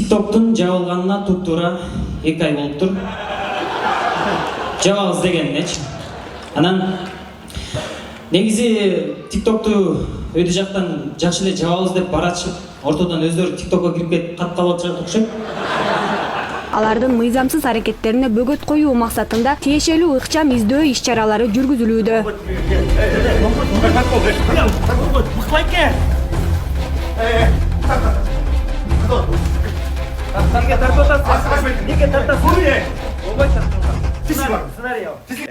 TikToktun жабылганына туп-туура 2 ай болуптур. Жабабыз дегеннечи. Анан негизи TikToкту өйдө жактан жакшы эле жабабыз деп баратышып, ортодон өздөрү TikTokко кирип кетип каттап атышат окшойт. Алардын мыйзамсыз аракеттерине бөгөт коюу максатында тиешелүү ыкчам издөө иш-чаралары жүргүзүлүүдө.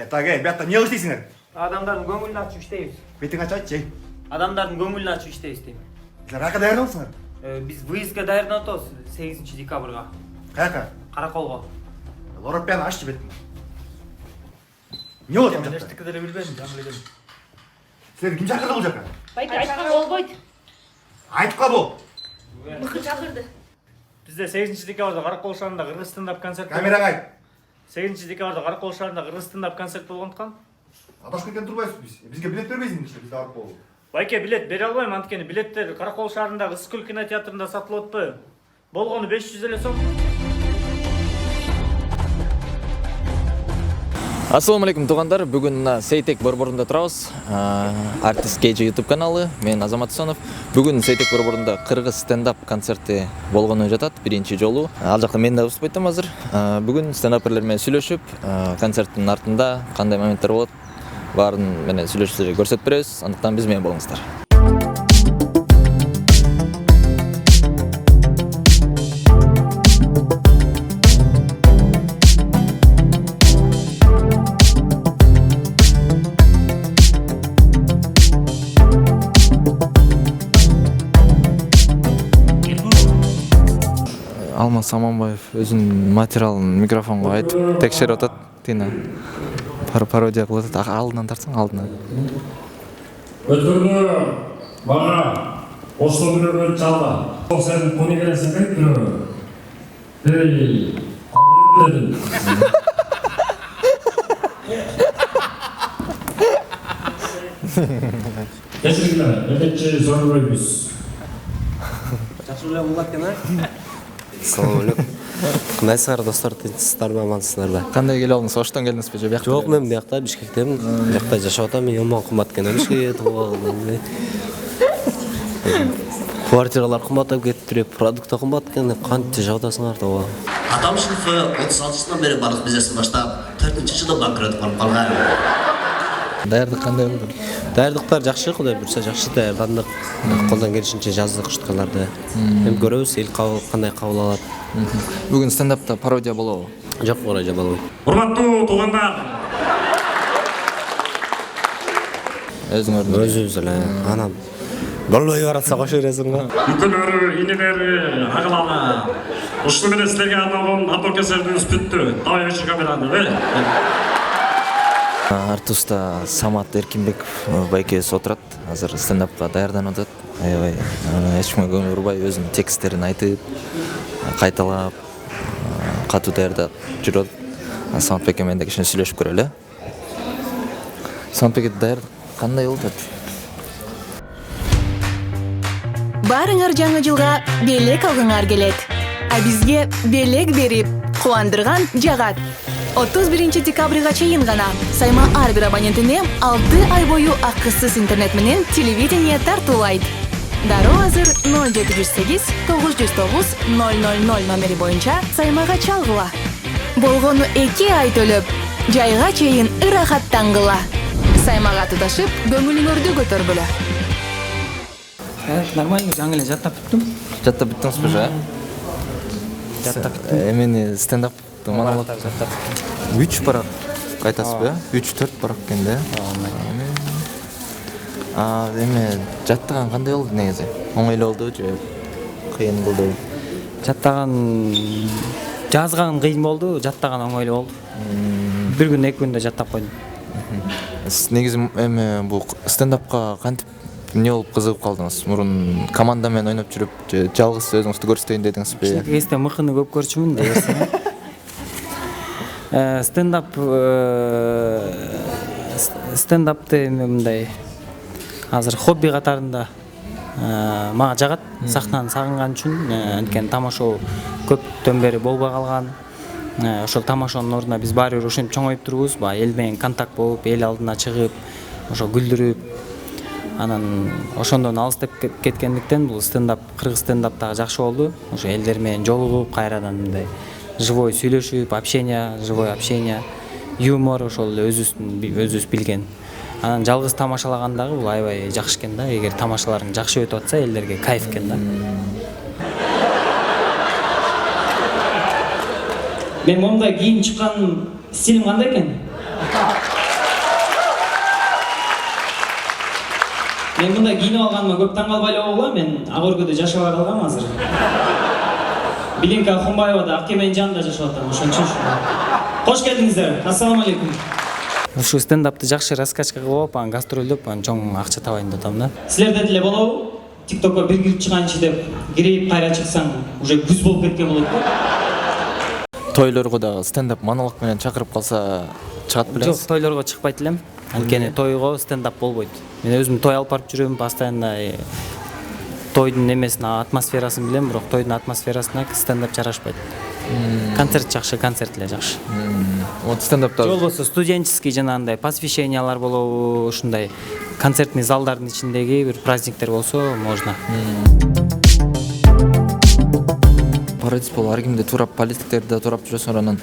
Бияқта не істейсіңдер? Адамдардың көңілін ачып іштейбіз. Бетің ашады, Адамдардың көңілін ачып іштейбіз деймін. сіздер қайда даярдалсыңдар? Біз выездға дайырдан атабыз 8 декабрға. Қаяққа? Қарақолға. Лорапияны ашты беттің. Не болды жақта? Ештікі дәлі білбедім, жаңыл едім. Сіздер кім шақырды бұл жаққа? Байке айтқан болбойды. Айтыпқа бол. Мықы шақырды. Бізде 8 декабрда Қарақол шаарында Қырғыз стендап концерт. Камераға айт. 8 декабрда Қарақол шаарында Қырғыз стендап концерт болғандықтан. Адашып кеткен тұрбайсыз біз. Бізге билет бермейсіңдер ше, бізді алып болу. Байке билет бере алмаймын, анткени билеттер Қарақол шаарындағы Ысыкөл кинотеатрында сатылып атпайбы. Болгону 500 эле сом. Ассаламу алейкум туугандар. Бүгүн Сейтек борборунда турабыз. Артист KG YouTube каналы. Мен Азамат Усанов. Бүгүн Сейтек борборунда кыргыз стендап концерти болгону жатат. Биринчи жолу. Ал жакта мен да выступать этем азыр. Бүгүн стендаперлер менен сүйлөшүп, концерттин артында кандай моменттер болот, баарын менен сүйлөшүп көрсөтүп беребиз. Андыктан биз менен болуңуздар. Алмаз Аманбаев өзүнүн материалын микрофонго айтып текшерип атат. Тина пародия кылып атат. Алдынан тартсаң, алдынан. Өткөрдө бага Осло бирөө чалды. Сен кону келесиң бирөө. Эй, дедим. Кечиргиле, экинчи сөрбөйбүз. Жакшы эле болот экен, а? Assalamu alaikum. Кымайсыңар достар, тынчсыздарбы, амансыздарбы? Кандай келип алдыңыз? Оштон келдиңизби же биякта? Жок, мен биякта Бишкектемин. Биякта жашап атам, мен Омон кымбат экен, Бишкекке тууган. Квартиралар кымбаттап кетип, продукт кымбат экен, кантип жашап атасыңар тууган. Атам сыныфы 36 бери барлык бизнесин баштап, 4-жылда банкрот болуп калган. Даярдык кандай болду? Даярдыктар жакшы, Кудай буйрса жакшы даярдандык. Колдон келишинче жаздык шуткаларды. Эми көрөбүз, эл кандай кабыл алат. Бүгүн стендапта пародия болобу? Жок, пародия болбойт. Урматтуу туугандар, Өзүбүз эле анан болбой баратса кошо бересиң го. үкөлөрү, инелери, агалары. Ушуну менен силерге арналган апокесердүүбүз бүттү. Давай өчүр камераны, Артуста Самат Эркинбеков байкебиз отурат. Азыр стендапка даярданып атат. Аябай эч кимге көңүл бурбай өзүнүн тексттерин айтып, кайталап, катуу даярдап жүрөт. Саматбек менен да кичине сүйлөшүп көрөлү. Саматбек даяр кандай болду? Барыңар жаңы жылга белек алгыңар келет. А бизге белек берип, кубандырган жагат. 31 декабрга чейин гана Сайма ар бир абонентине 6 ай бою акысыз интернет менен телевидение тартуулайт. Дароо азыр 0708 909 000 номери боюнча Саймага чалгыла. Болгону 2 ай төлөп, жайга чейин ырахаттангыла. Саймага туташып, көңүлүңөрдү көтөргүлө. Нормально, жаңы эле жаттап бүттүм. Жаттап бүттүңүзбү же? Жаттап бүттүм. Эмени стендап монолог 3 барак айтасызбы? 3-4 барак экен да. Эме жаттаган кандай болду негизи? Оңойлуу болду же кыйын болду? Жаттаган жазган кыйын болду, жаттаган оңойлуу болду. Бир күн, 2 күндө жаттап койдум. Негизи эме бул стендапка кантип эмне болуп кызыгып калдыңыз? Мурун команда менен ойноп жүрүп, же жалгыз өзүңүздү көрсөтөйүн дедиңизби? Кезде мыкыны көп көрчүмүн десем. Стендапты мындай азыр хобби катарында мага жагат. Сахнаны сагынган үчүн, анткени тамашоо көптөн бери болбой калган. Ошол тамашонун ордуна биз баары бир ошентип чоңоюп турбуз. Баягы эл менен контакт болуп, эл алдына чыгып, ошо күлдүрүп, анан ошондон алыстап кеткендиктен бул стендап, кыргыз стендап дагы жакшы болду. Ошо элдер менен жолугуп, кайрадан мындай живой сүйлөшүп, живой общение, юмор ошол өзүбүз билген. Анан жалгыз тамашалагандагы бул аябай жакшы экен да. Эгер тамашаларың жакшы өтүп атса, элдерге кайф экен да. Мен мондай кийин чыккан стилим кандай экен? Мен мындай кийинип алганыма көп таң калбай эле болом. Мен ак өргөдө жашабай калгам азыр. Билинка Ахунбаева да ак кеменин жанында жашап атам, ошон үчүн. Кош келдиңиздер. Ассаламу алейкум. Ушу стендапты жакшы раскачка кылып, анан гастролдоп, анан чоң акча табайын деп атам да. Силерде деле болобу? TikTokко бир кирип чыганчы деп, кирип кайра чыксаң, уже күз болуп кеткен болот го. Тойлорго дагы стендап монолог менен чакырып калса чыгат белеңиз? Жок, тойлорго чыкпайт элем. Анткени тойго стендап болбойт. Мен өзүм той алып барып жүрөм, постоянно тойдун эмесин, атмосферасын билем, бирок тойдун атмосферасына стендап жарашпайт. Концерт жакшы, концерт эле жакшы. Вот стендапта Же болбосо студенческий жанагындай посвящениялар болобу, ушундай концертный залдардын ичиндеги бир праздниктер болсо можно. парадис болуп, ар кимде турап, политиктерди турап жүрөсүң, анан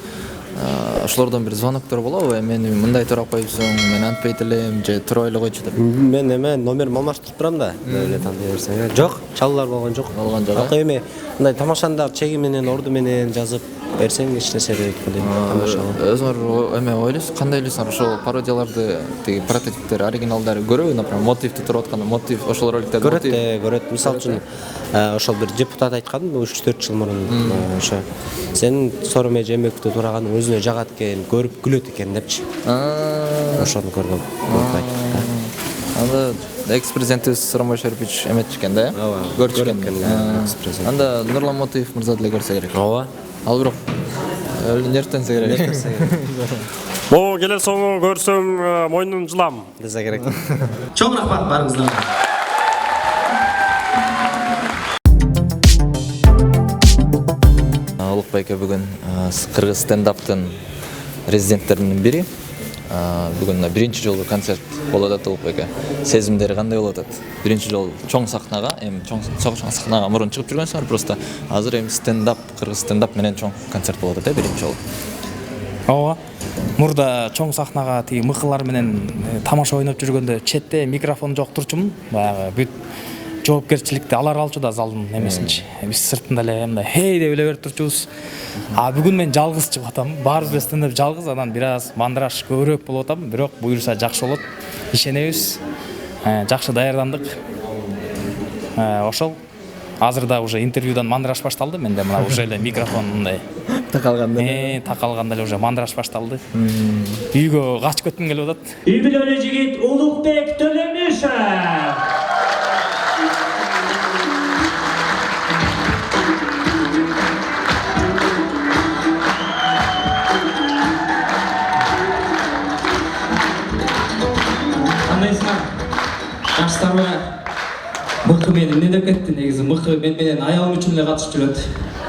ошолордон бир звоноктор болобу? Мени мындай турап коюпсуң, мен антпейт элем, же туруп эле койчу деп. Мен номерин алмаштырып турам да. Эле тандый берсең. Жок, чалуулар болгон жок. Болгон жок. Акы эме мындай тамашандар чеги менен, орду менен жазып берсең эч нерсе дейт тамашалап. Өзүңөр эме ойлойсуз, кандай ойлойсуңар ошол пародияларды, тиги прототиптер, оригиналдары көрөбү, например, мотивди туруп атканда, мотив ошол роликтерде Көрөт. Мисалы үчүн ошол бир депутат айткан 3-4 жыл мурун, ошо сенин сороме жемектүү тураганың өзүнө жагат экен, көрүп күлөт экен депчи. Ошону көргөм. Анда экс-президентибиз Сооронбай Шарипович эметчи экен да, көрчү экен. Анда Нурлан Мотоев мырза деле көрсө керек. Ооба. Ал бирок нервтенсе керек. Могу келе соңу көрсөм мойнун жылам Десе керек. Чоң рахмат барыңыздарга. Улукбайке бүгүн кыргыз стендаптын резиденттеринин бири. Бүгүн биринчи жолу концерт болуп атат Улукбайке. Сезимдери кандай болуп атат? Биринчи жолу чоң сахнага, эми чоң сахнага мурун чыгып жүргөнсүңөр, просто азыр эми стендап, кыргыз стендап менен чоң концерт болуп атат, биринчи жолу. Ооба. Мурда чоң сахнага тиги мыкылар менен тамаша ойноп жүргөндө четте микрофон жок турчумун. Баягы бүт жоопкерчиликти алар алчу да залдын эмесинчи. Биз сыртында эле мындай хей деп эле берип турчубуз. Бүгүн мен жалгыз чыгып атам. Баарыбыз стендап жалгыз, анан бир аз мандраж көбүрөөк болуп атам, бирок буюрса жакшы болот. Ишенебиз. Жакшы даярдандык. Ошол азыр да уже интервьюдан мандраж башталды. Менде мына уже эле микрофон мындай такалганда эле уже мандраж башталды. Үйгө качып кетким келип атат. Үй бүлөлүү жигит Улукбек Төлөмишев. Жакшысыздарбы? Мыкы мени эмне деп кетти? Негизи мыкы мен менен аялым үчүн эле катышып жүрөт.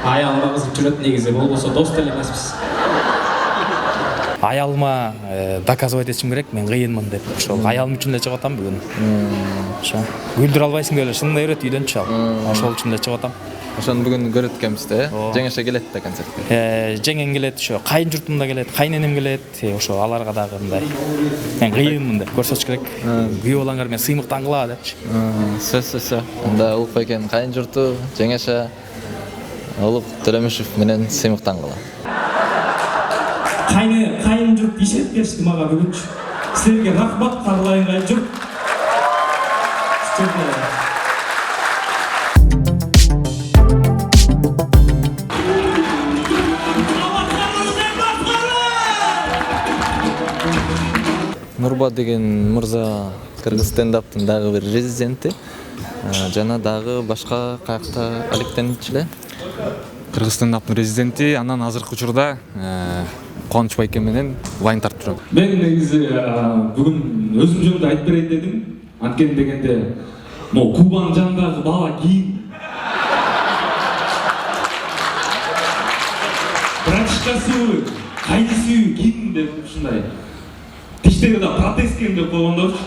Аялыма кызып жүрөт негизи, болбосо дос деле эмеспиз. Аялыма доказывать этишим керек, мен кыйынмын деп. Ошол аялым үчүн эле чыгып атам бүгүн. Ошо күлдүрө албайсың деп эле шыңдай берет үйдөн чал. Ошол үчүн эле чыгып атам. Ошону бүгүн көрөт экенбиз да, жеңеше келет да концертке. Жеңең келет, ошо кайын журтум да келет, кайненем келет, ошо аларга дагы мындай. Мен кыйынмын деп көрсөтүш керек. Күйөө балаңар мен сыймыктан кыла депчи. Сөз. Анда Улукбайкенин кайын журту, жеңеше Улук Төлөмишев менен сыймыктан кыла. Кайын журт ишет беришти мага бүгүнчү. Силерге рахмат кагылайын кайын журт. Нурба деген мырза кыргыз стендаптын дагы бир резиденти. Жана дагы башка каякта алектенчү эле. Кыргыз стендаптын резиденти, анан азыркы учурда Кубаныч байке менен вайн тартып жүрөм. Мен негизи бүгүн өзүм жөнүндө айтып берейин дедим. Анткени дегенде могу Кубанын жанындагы бала кийин. Братишкасы, кайнысы кийин деп ушундай. Тиштери да протез кийин деп койгондорчу.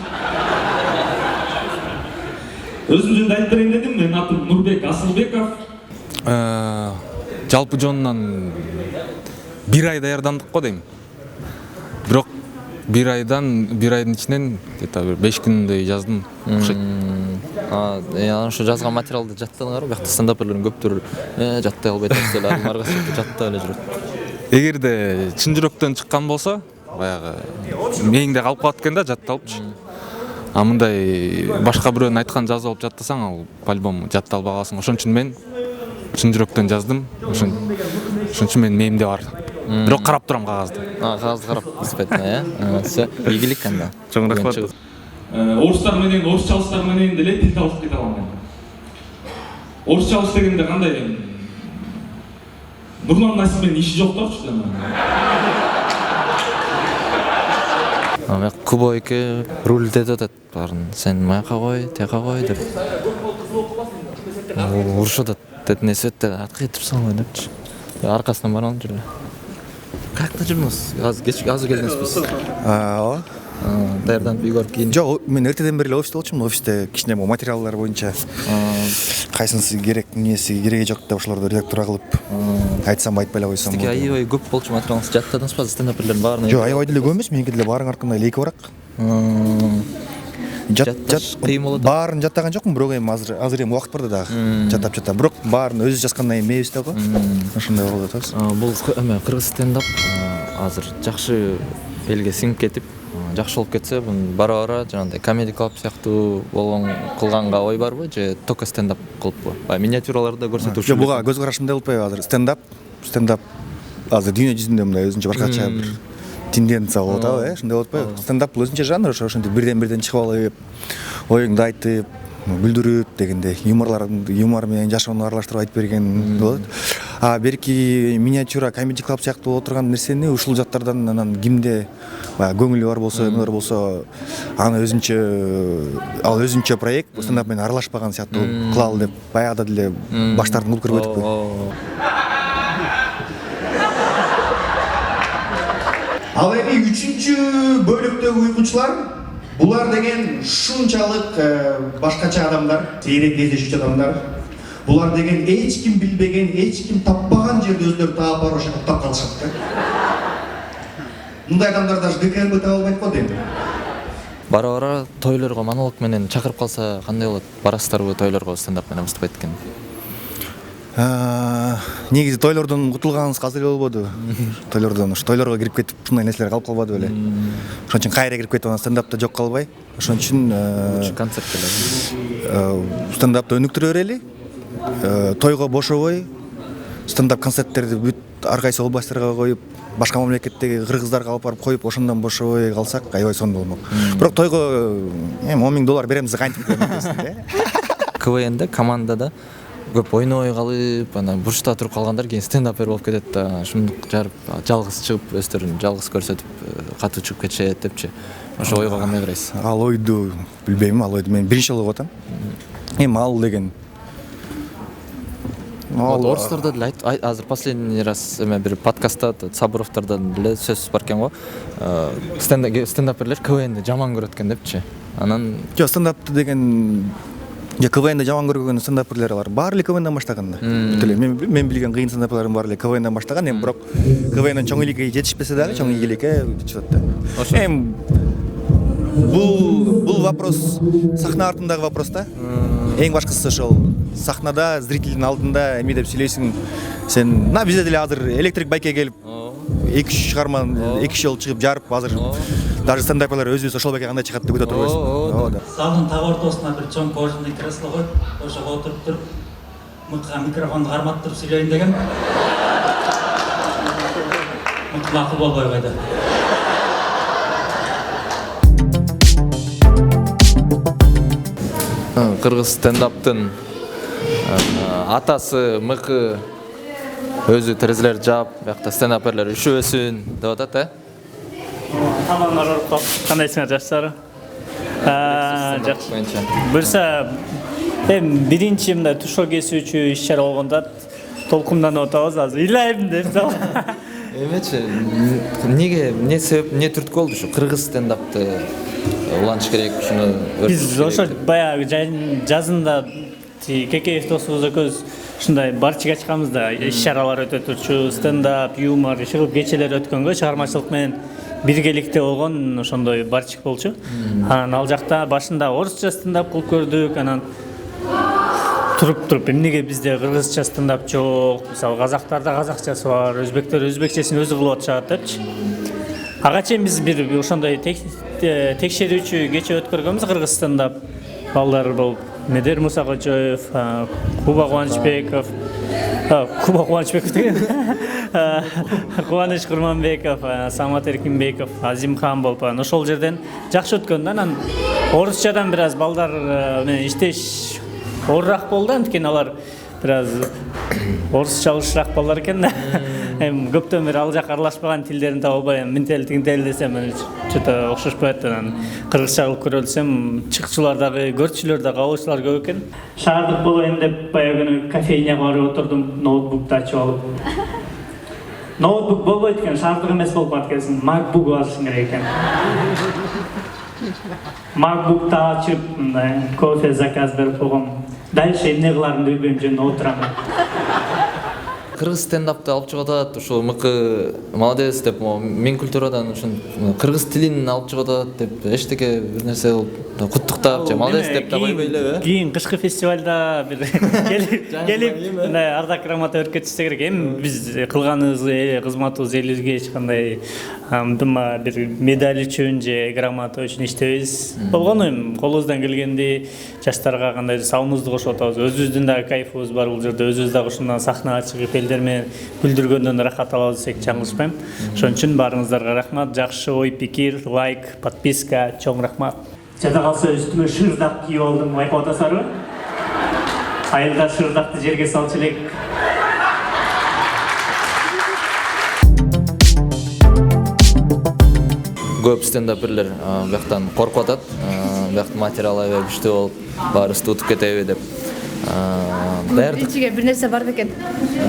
Өзүм жөнүндө айтып берейин дедим. Менин атым Нурбек Асылбеков. Жалпы жонунан 1 ай даярдандык го дейм. Бирок 1 айдын ичинен где-то 5 күндөй жаздым. Окшойт. Ошо жазган материалды жаттадыңар го? Биякта стендаперлердин көптөрү жаттай албайт эле, арга чыкты жаттап эле жүрөт. Эгерде чын жүрөктөн чыккан болсо, баягы мээңде калып калат экен да, жатталыпчы. А мындай башка бирөөнүн айткан жазып алып жаттасаң, ал по-любому жатталбай каласың. Ошон үчүн мен чын жүрөктөн жаздым. Ошон үчүн менин мээмде бар. Бирок карап турам кагазды. Кагазды карап испетме, Все, ийгилик анда. Чоң рахмат. Орустар менен, орусчалыктар менен деле тил табышып кете алам мен. Орусчалык дегенде кандай? Нурлан Насип менен иши жокторчу жана. Кубо эке рулдетип атат баарын. Сен маяка кой, тияка кой деп. Урушат атат, несетте аткайтып салган депчи. Аркасынан барам жүрө. Каякта жүрмүз? Азыр келдиңизбиз. Ооба. Даярданып үйгө барып кийин. Жок, мен эртеден бери эле офисте болчумун. Офисте кичине материалдар боюнча кайсынысы керек, эмнеси кереги жок деп ошолорду редактура кылып айтсам айтпай эле койсом. Сизге аябай көп болчу материалыңыз. Жаттадыңызбы стендаперлердин баарын? Жок, аябай деле көп эмес. Меники деле баарының артында эле 2 барак. Кыйын болот. Баарын жаттаган жокмун, бирок эми азыр эми убакыт бар да дагы. Жаттап. Бирок баарын өзү жазгандан кийин мээбиз да го. Ошондой болуп атабыз. Бул кыргыз стендап азыр жакшы элге сиңип кетип, жакшы болуп кетсе, бара-бара жанагындай comedy club сыяктуу болгон кылганга ой барбы же только стендап кылыппы? Миниатюраларды көрсөтүп. Жок, буга көз карашымдай болуп атпайбы азыр стендап азыр дүйнө жүзүндө мындай өзүнчө башкача бир тенденция болуп атабы, ошондой болуп атпайбы? Стендап бул өзүнчө жанр, ошентип бирден чыгып алып, оюңду айтып, күлдүрүп дегенде юмор менен жашоону аралаштырып айтып берген болот. А берки миниатюра comedy club сыяктуу боло турган нерсени ушул жактардан анан кимде көңүлү бар болсо, эмелер болсо, аны өзүнчө проект стендап менен аралашпаган сыяктуу кылалы деп баягыда деле баштарын кылып көрүп өтүппү. Ал эми 3-чү бөлүктөгү уйкучулар, булар деген шунчалык башкача адамдар, сейрек кездешүүчү адамдар. Булар деген эч ким билбеген, эч ким таппаган жерде өздөрү таап барып ошо токтоп калышат да. Мындай адамдар даже ГКМБ таба албайт го дейм. Бара-бара тойлорго монолог менен чакырып калса кандай болот? Барасыздарбы тойлорго стендап менен выступать эткен? Негизи тойлордон кутулганыбыз азыр эле болбоду. Тойлорго кирип кетип, ушундай нерселер калып калбады беле. Ошон үчүн кайра кирип кетип, анан стендапта жок калбай, ошон үчүн концерттер стендапты өнүктүрө берели. Тойго бошобой, стендап концерттерди бүт ар кайсы областтарга коюп, башка мамлекеттеги кыргыздарга алып барып коюп, ошондон бошобой калсак аябай сонун болмок. Бирок тойго $10,000 беремиз кантип бересиң да. КВНде командада көп ойнобой калып, анан бурчта туруп калгандар кийин стендапер болуп кетет да, шундук жарып, жалгыз чыгып, өздөрүн жалгыз көрсөтүп, катуу чыгып кетишет депчи. Ошо ойго кандай карайсыз? Ал ойду билбейм, ал ойду мен биринчи жолу угуп атам. Эми ал деген орустарда деле азыр последний раз бир подкастта Сабуровтордон деле сөз бар экен го. Стендаперлер КВНди жаман көрөт экен депчи. Анан жок, стендапты деген КВНди жаман көргөн стендаперлер алар баары эле КВНден баштаган да. Мен билген кыйын стендаперлердин баары эле КВНден баштаган, эми бирок КВНдин чоң эликке жетишпесе дагы чоң ийгиликке чыгат да. Эми бул вопрос сахна артындагы вопрос да. Эң башкысы ошол сахнада зрительдин алдында эме деп сүйлөйсүң. Сен бизде деле азыр электрик байкке келип 2-3 чыгарма 2 жол чыгып жарып азыр даже стендаперлер өзүбүз ошол байкке кандай чыгат деп күтө турбайсың. Ооба. Залдын так ортосуна бир чоң кожаный кресло коюп, ошого отуруп туруп, мыкка микрофонду карматтырып сүйлөйүн деген. Мыкты макул болбой койду. кыргыз стендаптын атасы мыкы өзү терезелерди жаап, биякта стендаперлер үшөбөсүн деп атат, Тамандар оркоп, кандайсыңар жаштар? стендап боюнча? Буюрса эми биринчи мындай тушоо кесүүчү иш чара болгондо толкунданып атабыз азыр ыйлайм деп Эмечи, эмнеге, эмне себеп, эмне түрткү болду ушу кыргыз стендапты улантыш керек, ушуну биз ошо баягы жазында Кекеев досубуз экөөбүз ушундай барчыга чыгабыз да, иш чаралар өтө турчу, стендап, юмор, чыгып кечелер өткөнгө чыгармачылык менен биргеликте болгон ошондой барчык болчу. Анан ал жакта башында орусча стендап кылып көрдүк, анан туруп эмнеге бизде кыргызча стендап жок, мисалы казактарда казакчасы бар, өзбектер өзбекчесин өзү кылып атышат депчи. Ага чейин биз бир ошондой текшерүүчү кече өткөргөнбүз кыргыз стендап. Балдар болуп Медер Мусакочоев, Куба Кубанычбеков деген, Кубаныч Курманбеков, Самат Эркинбеков, Азимхан болуп, ошол жерден жакшы өткөн да. Анан орусчадан бир аз балдар менен иштеш оорураак болду, анткени алар бир аз орусча алышыраак балдар экен да. Эми көптөн бери ал жак аралашпаган тилдерин таба албай, мынтел тигинтел десем, чөтө окшошпойт. Анан кыргызча кылып көрө десем, чыкчулар дагы, көрчүлөр дагы, кабылчулар көп экен. Шаардык болоюн деп баягы күнү кофейняга барып отурдум, ноутбукту ачып алып. Ноутбук болбойт экен, шаардык эмес болуп калат экенсиң, макбук алышың керек экен. Макбукту ачып, кофе заказ берип койгом. Дальше эмне кыларымды билбейм, жөн отурам. Кыргыз стендапты алып чыгып атат, ошо мыкы молодец деп, мен культурадан ушун кыргыз тилин алып чыгып атат деп эчтеке бир нерсе куттуктап же молодец деп да койбой элеби? Кийин кышкы фестивалда бир келип ардак грамота өркөтүшсө керек. Эми биз кылганыбыз, кызматыбыз элибизге эч кандай бир медаль үчүн же грамота үчүн иштебейбиз. Болгону эми колубуздан келгенди жаштарга кандай сабыбызды кошуп атабыз. Өзүбүздүн дагы кайфыбыз бар бул жерде. Өзүбүз дагы ушундан сахнага чыгып элдер менен күлдүргөндөн рахат алабыз десек жаңылышпайм. Ошон үчүн баарыңыздарга рахмат. Жакшы ой, пикир, лайк, подписка, чоң рахмат. Жада калса үстүмө шырдак кийип алдым, байкап атасызарбы? Айылда шырдакты жерге салчу элек. Көп стендаперлер бияктан коркуп атат. Бияктын материалы аябай күчтүү болуп, баарыбызды утуп кетеби деп. Ичиге бир нерсе бар бекен.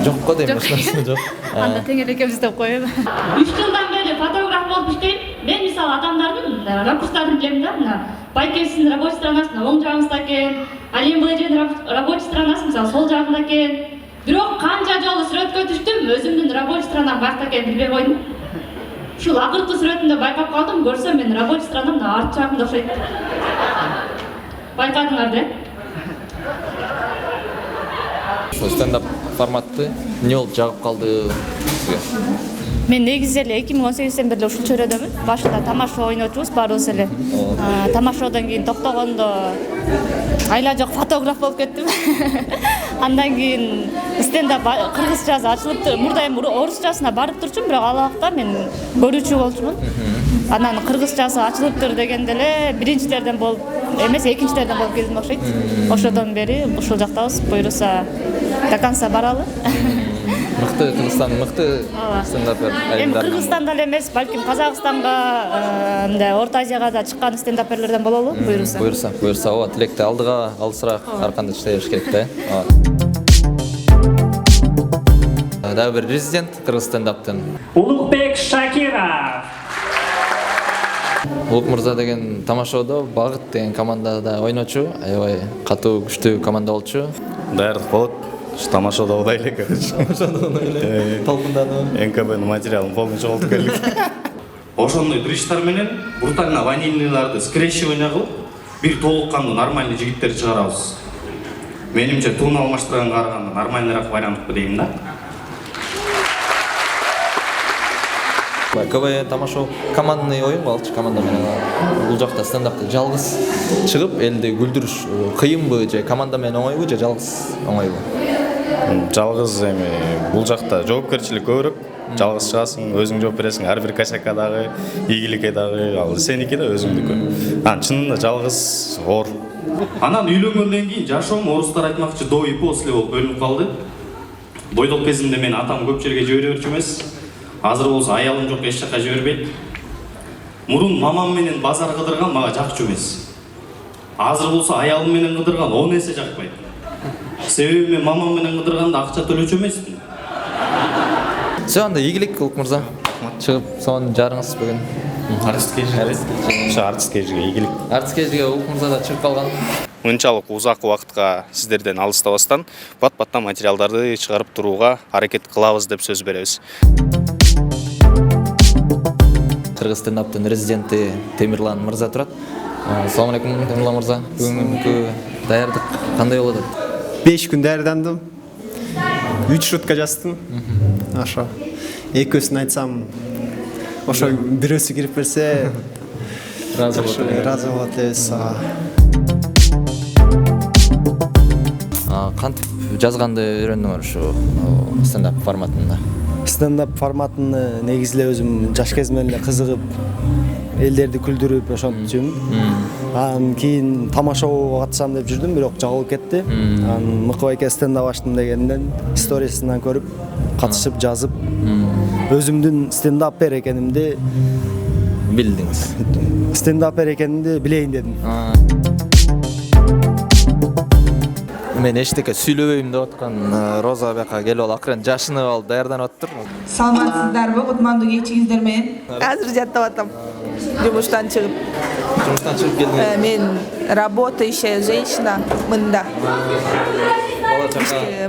Жок го дейм, эч нерсе жок. Анда теңер экөөбүз деп коеюн. 3 жылдан бери фотограф болуп иштейм. Мен мисалы адамдардын ракурстарын билем да, мына Байкесин рабочий странасында оң жагыбызда экен, ал эми бул жердин рабочий странасы мисалы сол жагында экен. Бирок канча жолу сүрөткө түштүм, өзүмдүн рабочий странам баякта экенин билбей койдум. Ушул акыркы сүрөтүндө байкап калдым, көрсөм менин рабочий странам арт жагымда окшойт. Байкадыңар да? Стендап форматты эмне болуп жагып калды сизге? Мен негизи эле 2018-ден бери ушул чөйрөдөмүн. Башында тамашо ойночубуз баарыбыз эле. Тамашодон кийин токтогондо айла жок фотограф болуп кеттим. Андан кийин стендап кыргызчасы ачылыптыр. Мурда эми орусчасына барып турчумун, бирок ал убакта мен көрүүчү болчумун. Анан кыргызчасы ачылыптыр дегенде эле биринчилерден болуп эмес, экинчилерден болуп келдим окшойт. Ошодон бери ушул жактабыз, буйруса до конца баралы. Мыкты Кыргызстан, мыкты стендапер айымдар. Эми Кыргызстанда эле эмес, балким Казакстанга, мындай Орто Азияга да чыккан стендаперлерден бололу, буйруса. Буйруса, ооба, тилекти алдыга алысыраак ар кандай иштеш керек да. Дагы бир резидент кыргыз стендаптын. Улукбек Шакиров. Улук мырза деген тамашоодо Багыт деген командада ойночу, аябай катуу күчтүү команда болчу. Даярдык болот. Тамашоодо ойнай элек. Тамашоодо ойнай элек. Толкунданып. НКБнын материалын полный жоголтуп келдик. Ошондой бричтар менен буртаңна ванильныйларды скрещивание кылып, бир толук кандуу нормальный жигиттер чыгарабыз. Менимче тууну алмаштырганга караганда нормальныйраак вариант дейм да. КВН тамашоо командный оюн болчу, команда менен. Бул жакта стендапты жалгыз чыгып элди күлдүрүш кыйынбы же команда менен оңойбу же жалгыз оңойбу? Жалгыз эми бул жакта жоопкерчилик көбүрөөк. Жалгыз чыгасың, өзүң жооп бересиң, ар бир косякка дагы, ийгиликке дагы, ал сеники да өзүңдүкү. Чынында жалгыз оор. Анан үйлөнгөндөн кийин жашоом орустар айтмакчы до и после болуп бөлүнүп калды. Бойдок кезимде мен атам көп жерге жибере берчү эмес. Азыр болсо аялым жок, эч жакка жибербейт. Мурун мамам менен базар кыдырган мага жакчу эмес. азыр болсо аялым менен кыдырган 10 эсе жакпайт. Себеби мен мамам менен кыдырганда акча төлөчү эмесмин. Все, анда ийгилик Улук мырза. Чыгып сонун жарыңыз бүгүн. Артист кежиге ийгилик. Артист кежиге Улук мырза да чыгып калган. Мынчалык узак убакытка сиздерден алыстабастан бат-баттан материалдарды чыгарып турууга аракет кылабыз деп сөз беребиз. Кыргыз стендаптын резиденти Темирлан мырза турат. Assalamu alaikum Темирлан мырза. Бүгүнкү даярдык кандай болуп атат? 5 күн даярдандым. 3 шутка жаздым. Ошо. Экөөсүн айтсам, ошо бирөөсү кирип берсе, разы болот элес. Кантип жазганды үйрөндүңөр ушу стендап форматында? Стендап форматын негизи эле өзүм жаш кезимден эле кызыгып, элдерди күлдүрүп ошентчүмүн. Анан кийин тамашоого катышам деп жүрдүм, бирок жагылып кетти. Анан Мыкы байке стендап аштым дегенден сторисинен көрүп, катышып жазып, өзүмдүн стендапер экенимди билдиңиз. Стендапер экенимди билейин дедим. Мен эчтеке сүйлөбөйм деп аткан Роза бияка келип алып акырын жашынып алып даярданып атыптыр. Саламатсыздарбы? Кутмандуу кечиңиздер менен. Азыр жаттап атам. Жумуштан чыгып. Жумуштан чыгып келдиңиз. Мен работающая женщина мында.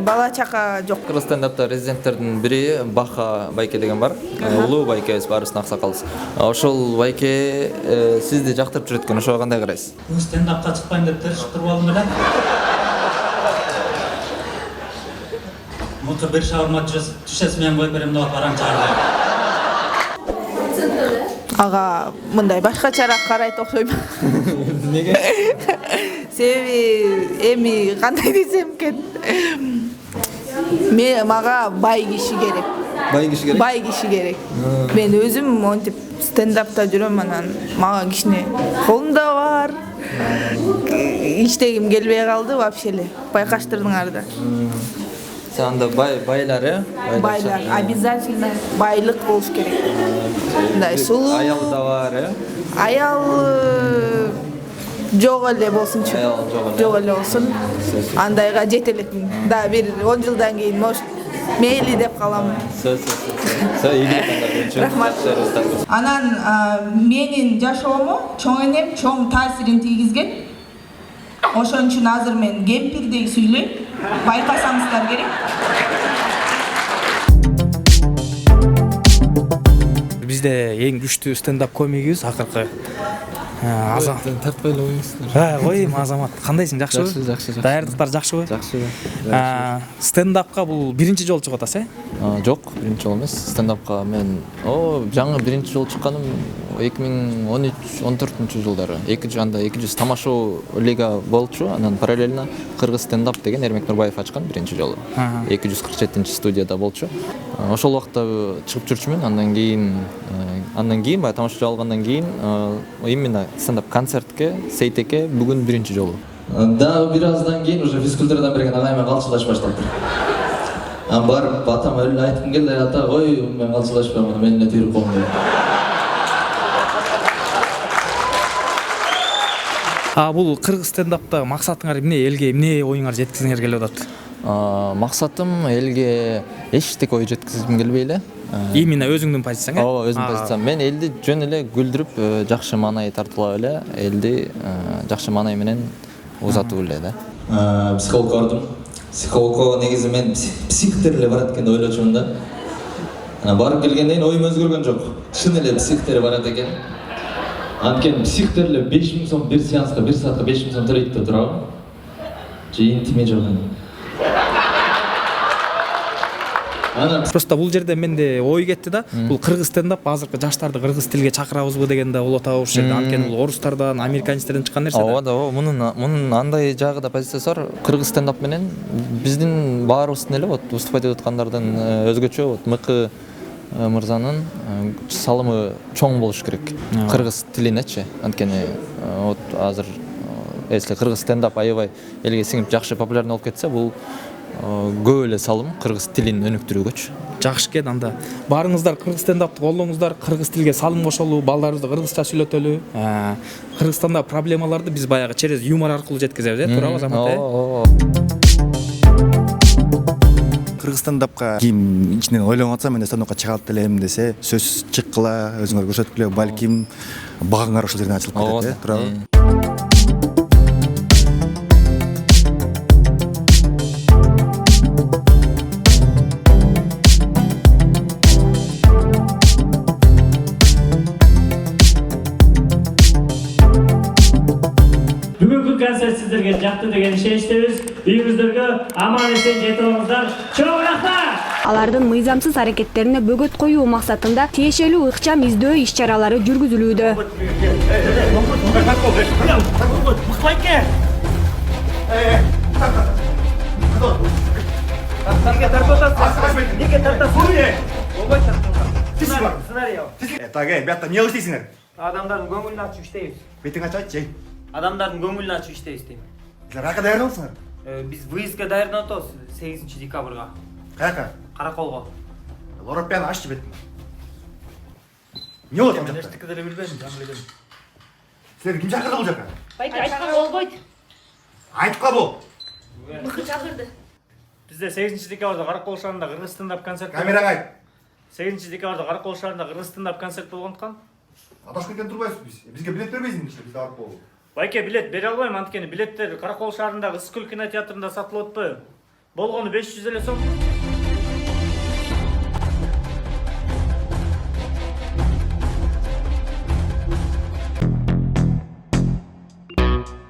Бала чака жок. Кыргыз стендапта резиденттердин бири Баха байке деген бар. Улуу байкебиз, баарыбыздын аксакалыбыз. Ошол байке сизди жактырып жүрөт экен. Ошого кандай карайсыз? Стендапка чыкпайм деп тырышып туруп алдым эле. Муты бир шаурма түшөс менен коюп берем деп барам чыгарды. Ага, мындай башкачараак карайт окшойм. Неге? Себеби эми кандай десем экен. Мага бай киши керек. Бай киши керек? Бай киши керек. Мен өзүм монтип стендапта жүрөм, анан мага кичине колумда бар. Иштегим келбей калды вообще эле. Байкаштырдыңар да. Сен анда байлар, Байлар, обязательно байлык болуш керек. Мындай сулуу. Аял да бар, Аял жок эле болсунчу. Жок эле болсун. Андайга жете элекмин. Да бир 10 жылдан кийин может мейли деп калам. Рахмат. Анан менин жашоомо чоң энем чоң таасирин тийгизген. Ошон үчүн азыр мен кемпирдей сүйлөйм. Байкасаңыздар керек. Бизде эң күчтүү стендап комигибиз акыркы. Тартпай эле коюңуздар. Коюйм, Азамат. Кандайсың, жакшыбы? Жакшы. Даярдыктар жакшыбы? Жакшы. Стендапка бул биринчи жолу чыгып атасыз, Жок, биринчи жолу эмес. Стендапка мен жаңы биринчи жолу чыкканым 2013-14 жылдары. 200 тамашоо лига болчу, анан параллельно Кыргыз стендап деген Эрмек Нурбаев ачкан биринчи жолу. 247-студияда болчу. Ошол убакта чыгып жүрчүмүн, андан кийин баягы тамашачы алгандан кийин именно стендап концертке Сейтекке бүгүн биринчи жолу. Да, бир аздан кийин уже физкультурадан берген агаймен калчылаш баштаптыр. Барып атама эле айткым келди, ата ой, мен калчылашпайм, мен эле түйрүп коем деп. Бул кыргыз стендапта максатыңар эмне, элге эмне оюңар жеткизиңер келип атат? Максатым элге эчтеке ой жеткизгим келбей эле. Именно өзүңдүн позицияң, Ооба, өзүмдүн позициям. Мен элди жөн эле күлдүрүп, жакшы маанай тартуулап эле, элди жакшы маанай менен узатуу эле да. Психолог бардым. Психологко негизи мен психтер эле барат экен деп ойлочумун да. Барып келгенден кийин оюм өзгөргөн жок. Чын эле психтер барат экен. Анткени психтер эле 5000 сом бир сеанска, 1 саатка 5000 сом төлөйт деп турабы? Жыйын тиме жок. Просто бул жерде менде ой кетти да. Бул кыргыз стендап азыркы жаштарды кыргыз тилге чакырабызбы деген да болуп атабы ушул жерде. Анткени бул орустардан, американецтерден чыккан нерсе да. Ооба, мунун андай жагы да позициясы бар. Кыргыз стендап менен биздин баарыбыздын эле вот выступать этип аткандардан өзгөчө вот Мыкы мырзанын салымы чоң болуш керек. Кыргыз тилинечи. Анткени вот азыр если кыргыз стендап аябай элге сиңип жакшы популярный болуп кетсе, бул көп эле салым кыргыз тилин өнүктүрүүгөчү. Жакшы экен анда. Барыңыздар кыргыз стендапты колдоңуздар, кыргыз тилге салым кошолу, балдарыбызды кыргызча сүйлөтөлү. Кыргызстанда проблемаларды биз баягы через юмор аркылуу жеткизебиз, туурабы Азамат? Кыргыз стендапка ким ичинен ойлонуп атса, мен стендапка чыга алат элем десе, сөз чыккыла, өзүңөр көрсөткүлө, балким багыңар ошол жерден ачылып кетет, туурабы? Бүгүнкү концерт сиздерге жакты деген ишеничтебиз. Үйүңүздөргө аман эсен жетип алыңыздар. Чоң рахмат! Алардын мыйзамсыз аракеттерине бөгөт коюу максатында тиешелүү ыкчам издөө иш-чаралары жүргүзүлүүдө. Бияқта не істейсіңдер? Адамдардын көңүлүн ачуу иштейбиз. Бетиңи ачып айтчы. Адамдардын көңүлүн ачуу иштейбиз дейм. Силер каяка даярданасыңар? Биз выездга даярданып атабыз 8 декабрга. Каяка? Караколго. Лоропяны аччы бетиңи. Не болот ам жакта? Эчтеке деле билбедим, жаңылдым. Силерди ким чакырды бул жака? Байке айтканга болбойт. Айтып бул. Мыкы чакырды. Бизде 8 декабрда Каракол шаарында кыргыз стендап концерт. Камерага айт. 8 декабрда Каракол шаарында кыргыз стендап концерт болгондуктан Адашып кеткен турбайсызбы биз? Бизге билет бербейсиңби биз барып болу? Байке билет бере албайм, анткени билеттер Каракол шаарындагы Ысыкөл кинотеатрында сатылып атпайбы? Болгону 500 эле сом.